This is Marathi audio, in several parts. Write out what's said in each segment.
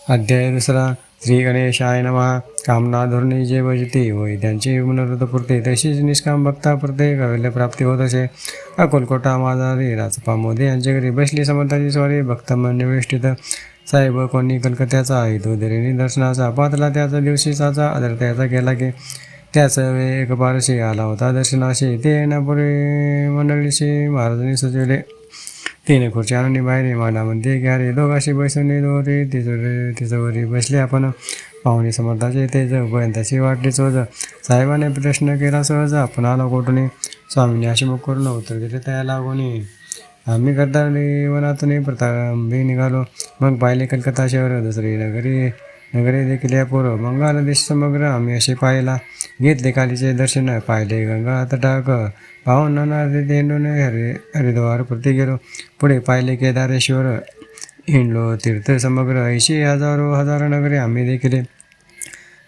अध्याय दुसरा. श्री गणेशाय नमः. कामना धोरणी जे भजती होय त्यांची मनोरथ पुरते, तशीच निष्काम भक्ता पुरते कैवल्य प्राप्ती होत असे. अकोलकोटा माझारी राजपा मोदी यांच्या घरी बसली समर्थाची स्वारी. भक्त वेष्टित साहेब कोणी कलकत्याचा, तो दरेनी दर्शनाचा. पातला त्याचा दिवशी साचा, आदर त्याचा केला की त्याच वेळ एक पारशी आला होता दर्शनाशी. ते येण्यापूर्वी मंडळीशी महाराजांनी सुचविले. तीन खुर्ची आणून बाहेर मांडामध्ये घ्या रे, दोघाशी बसून दोरे तिचवरी बसले आपण. पाहुणे समर्थाचे तेज गोयंताची वाटली चोज. साहेबाने प्रश्न केला सहज, आपण आला कोठून. स्वामींनी अशी मुख करून उत्तर दिले त्या लागून. आम्ही करताली वनातून प्रतांबी निघालो. मग पाहिले कलकत्ता शहर, दुसरी नगरे देखील या पोरं. बंगाल देश समग्र आम्ही असे पाहिला. घेतले कालीचे दर्शन, पाहिले गंगा तटाक. पाहून हिंडून हरिद्वार प्रति गेलो. पुढे पाहिले केदारेश्वर, हिंडलो तीर्थ समग्र. 80,000 नगरे आम्ही देखील.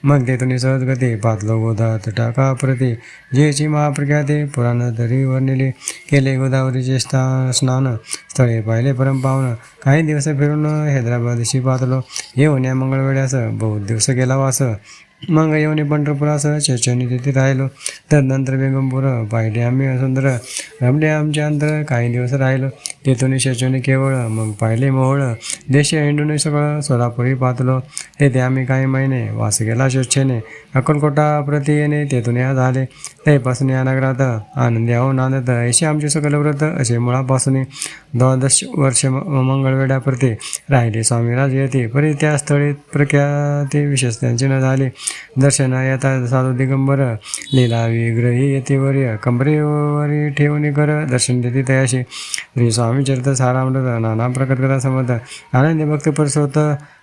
मग तेथून सहज गती पातलो गोदा तटाका प्रती. जेची महाप्रख्याती पुराण तरी वर्णिले. केले गोदावरीचे स्नान, स्थळे पाहिले परम पावन. काही दिवस फिरून हैदराबादशी पातलो. येऊन या मंगळवेड्यास बहुत दिवस गेला वास. मग येऊन पंढरपुरास चर्चनी तिथे राहिलो. तदनंतर बेगमपूर पाहिले आम्ही सुंदर. रमले आमचे अंतर, काही दिवस राहिलो. तेथून शचनी केवळ, मग पाहिले मोहोळ. देश हिंडून सगळं सोलापुरी पातलो. तेथे आम्ही काही महिने वास केला स्वच्छेने. अक्कलकोटा प्रति येणे तेथून या झाले. त्यापासून या नगरात आनंदी आहो नांदत. ऐशी आमचे सकल व्रत असे मुळापासून 12 वर्ष मंगळवेढ्याप्रती राहिले स्वामीराज येते. परी त्या स्थळी प्रख्याती विशेष त्यांचे न झाले. दर्शन येता साधू दिगंबर, लीला विग्रही येतेवरी. कंबरेवरी ठेवून कर दर्शन देते तयाशी. श्री स्वामी चरित सारामृत नाना प्रकट कथा समर्थ. आनंदी भक्त परसोत.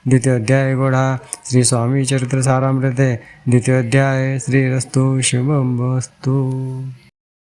द्वितीय अध्याय गोढा. श्री स्वामी चरित्र सारामृत द्वितीय अध्याय. श्रीरस्तु शुभमस्तु.